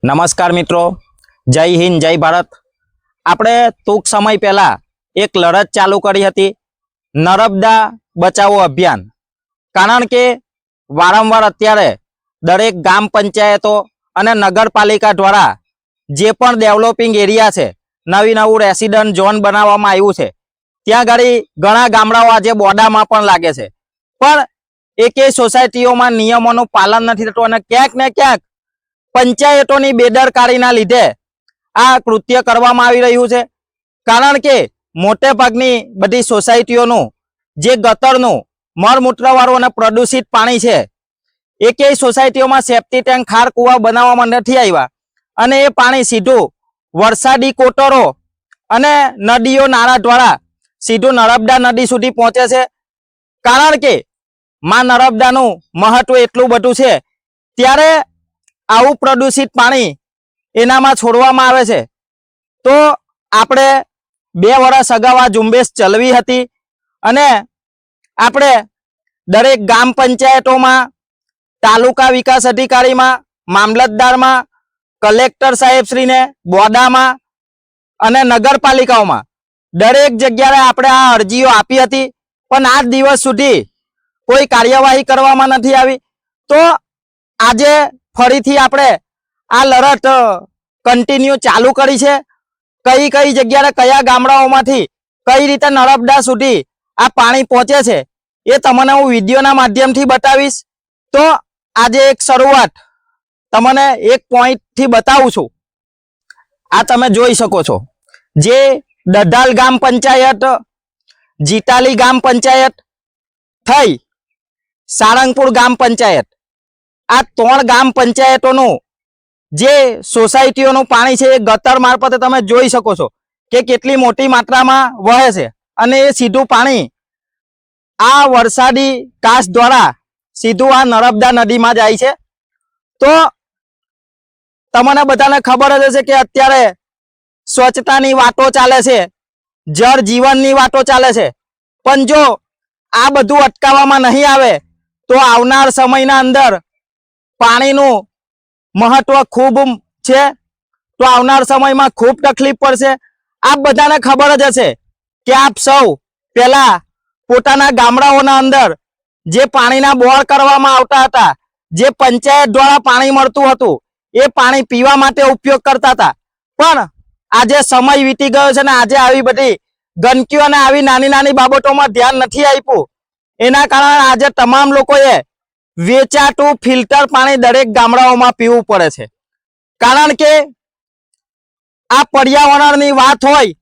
નમસ્કાર મિત્રો, જય હિન્દ, જય ભારત। આપણે ટૂંક સમય પહેલા એક લડત ચાલુ કરી હતી, નર્મદા બચાવો અભિયાન। કારણ કે વારંવાર અત્યારે દરેક ગામ પંચાયતો અને નગરપાલિકા દ્વારા જે પણ ડેવલપિંગ એરિયા છે, નવું રેસિડન્ટ ઝોન બનાવવામાં આવ્યું છે, ત્યાં આગળ ઘણા ગામડાઓ આજે બોર્ડરમાં પણ લાગે છે, પણ એકેય સોસાયટીઓમાં નિયમોનું પાલન નથી થતું અને ક્યાંક ને ક્યાંક પંચાયતોની બેદરકારીના લીધે આ કૃત્ય કરવામાં આવી રહ્યું છે। કારણ કે મોટે ભાગની બધી સોસાયટીઓનું જે ગટરનું મળમૂત્રવાળું અને પ્રદૂષિત પાણી છે, એકેય સોસાયટીઓમાં સેફ્ટી ટેન્ક ખાર કૂવા બનાવવામાં નથી આવ્યા અને એ પાણી સીધું વરસાદી કોટરો અને નદીઓ નાળા દ્વારા સીધું નર્મદા નદી સુધી પહોંચે છે। કારણ કે માં નર્મદાનું મહત્વ એટલું બધું છે, ત્યારે આવું પ્રદૂષિત પાણી એનામાં છોડવામાં આવે છે। તો આપણે 2 વર્ષ અગાઉ આ ઝુંબેશ ચલાવી હતી અને આપણે દરેક ગામ પંચાયતોમાં, તાલુકા વિકાસ અધિકારીમાં, મામલતદારમાં, કલેક્ટર સાહેબશ્રીને, બોર્ડામાં અને નગરપાલિકાઓમાં દરેક જગ્યાએ આપણે આ અરજીઓ આપી હતી, પણ આજ દિવસ સુધી કોઈ કાર્યવાહી કરવામાં નથી આવી। તો આજે ફરીથી આપણે આ લડત કન્ટિન્યુ ચાલુ કરી છે। કઈ કઈ જગ્યાએ કયા ગામડાઓમાંથી કઈ રીતે નર્મદા સુધી આ પાણી પહોંચે છે એ તમને હું વિડીયોના માધ્યમથી બતાવીશ। તો આજે એક શરૂઆત તમને એક પોઈન્ટથી બતાવું છું। આ તમે જોઈ શકો છો, જે દઢાલ ગામ પંચાયત, જીટાલી ગામ પંચાયત થઈ સારંગપુર ગામ પંચાયત, આ 3 ગામ પંચાયતોનું જે સોસાયટીઓનું પાણી છે એ ગટર મારફતે તમે જોઈ શકો છો કે કેટલી મોટી માત્રામાં વહે છે અને એ સીધું પાણી આ વરસાદી કાંસ દ્વારા સીધું આ નર્મદા નદીમાં જાય છે। તો તમને બધાને ખબર જ હશે કે અત્યારે સ્વચ્છતાની વાતો ચાલે છે, જળ જીવનની વાતો ચાલે છે, પણ જો આ બધું અટકાવવામાં નહીં આવે તો આવનાર સમયના અંદર પાણીનું મહત્વ ખૂબ છે। તો આવનાર સમયમાં ખૂબ તકલીફ પડશે। આપ બધાને ખબર જ હશે કે આપ સૌ પહેલા પોતાના ગામડાઓના અંદર જે પાણીના બોર કરવામાં આવતા હતા, જે પંચાયત દ્વારા પાણી મળતું હતું, એ પાણી પીવા માટે ઉપયોગ કરતા હતા, પણ આજે સમય વીતી ગયો છે ને આજે આવી બધી ગંદકીઓ અને આવી નાની નાની બાબતોમાં ધ્યાન નથી આપ્યું। એના કારણે આજે તમામ લોકોએ વેચાતું ફિલ્ટર પાણી દરેક ગામડાઓમાં પીવું પડે છે। કારણ કે આ પર્યાવરણની વાત હોય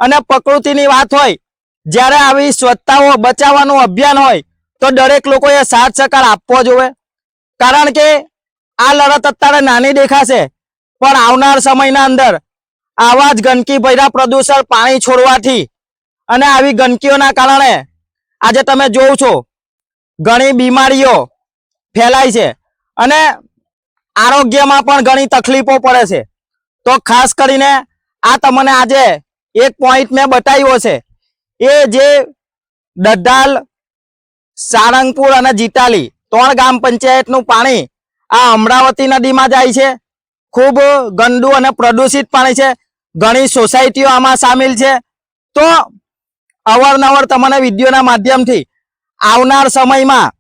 અને પ્રકૃતિની વાત હોય, જ્યારે આવી સ્વચ્છતાઓ બચાવવાનું અભિયાન હોય તો દરેક લોકોએ સાથ સહકાર આપવો જોઈએ। કારણ કે આ લડત અત્યારે નાની દેખાશે, પણ આવનાર સમયના અંદર આવા જ ગંદકી ભર્યા પ્રદૂષણ પાણી છોડવાથી અને આવી ગંદકીઓના કારણે આજે તમે જોવો છો ઘણી બીમારીઓ ફેલાય છે અને આરોગ્યમાં પણ ઘણી તકલીફો પડે છે। તો ખાસ કરીને આ તમને આજે એક પોઈન્ટ મેં બતાવ્યો છે, એ જે દઢાલ, સારંગપુર અને જીટાલી 3 ગામ પંચાયતનું પાણી આ અમરાવતી નદીમાં જાય છે। ખૂબ ગંદુ અને પ્રદૂષિત પાણી છે, ઘણી સોસાયટીઓ આમાં સામેલ છે। તો અવારનવાર તમને વિડીયોના માધ્યમથી આવનાર સમયમાં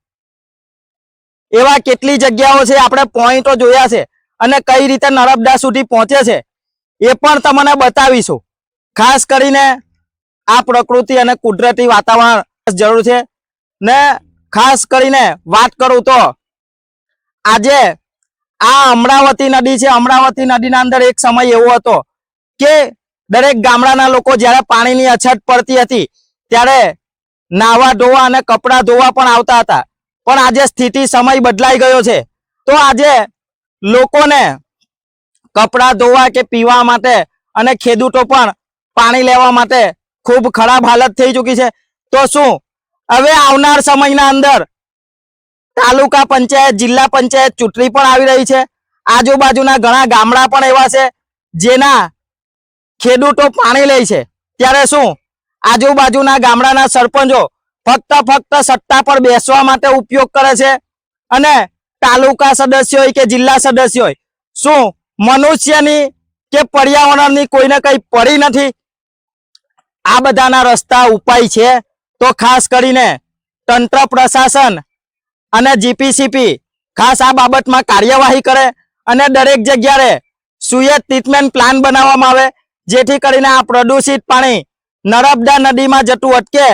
એવા કેટલી જગ્યાઓ છે, આપણે પોઈન્ટો જોયા છે અને કઈ રીતે નર્મદા સુધી પહોંચે છે એ પણ તમને બતાવીશું। ખાસ કરીને આ પ્રકૃતિ અને કુદરતી વાતાવરણ જરૂર છે ને ખાસ કરીને વાત કરું તો આજે આ અમરાવતી નદી છે, અમરાવતી નદીના અંદર એક સમય એવો હતો કે દરેક ગામડાના લોકો જ્યારે પાણીની અછત પડતી હતી ત્યારે નાવા ધોવા અને કપડાં ધોવા પણ આવતા હતા, પણ આજે સ્થિતિ સમય બદલાઈ ગયો છે। તો આજે લોકોને કપડાં ધોવા કે પીવા માટે અને ખેડૂતો પણ પાણી લેવા માટે ખૂબ ખરાબ હાલત થઈ ચૂકી છે। તો શું હવે આવનાર સમયના અંદર તાલુકા પંચાયત, જિલ્લા પંચાયત ચૂંટણી પણ આવી રહી છે, આજુબાજુના ઘણા ગામડા પણ એવા છે જેના ખેડૂતો પાણી લે છે, ત્યારે શું આજુબાજુના ગામડાના સરપંચો ફક્ત સત્તા પર બેસવા માટે ઉપયોગ કરે છે અને તાલુકા સદસ્ય હોય કે જિલ્લા સદસ્ય હોય, શું મનુષ્યની કે પર્યાવરણની કોઈને કંઈ પડી નથી. આ બધાના રસ્તા ઉપાય છે તો ખાસ કરીને તંત્ર પ્રશાસન અને જીપીસીપી ખાસ આ બાબતમાં કાર્યવાહી કરે અને દરેક જગ્યાએ સુયત ટ્રીટમેન્ટ પ્લાન બનાવવામાં આવે, જેથી કરીને આ પ્રદૂષિત પાણી નર્મદા નદીમાં જતું અટકે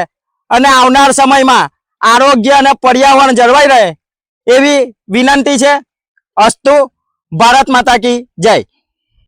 અને આવનાર સમયમાં આરોગ્ય અને પર્યાવરણ જળવાઈ રહે એવી વિનંતી છે. અસ્તુ. ભારત માતા કી જય.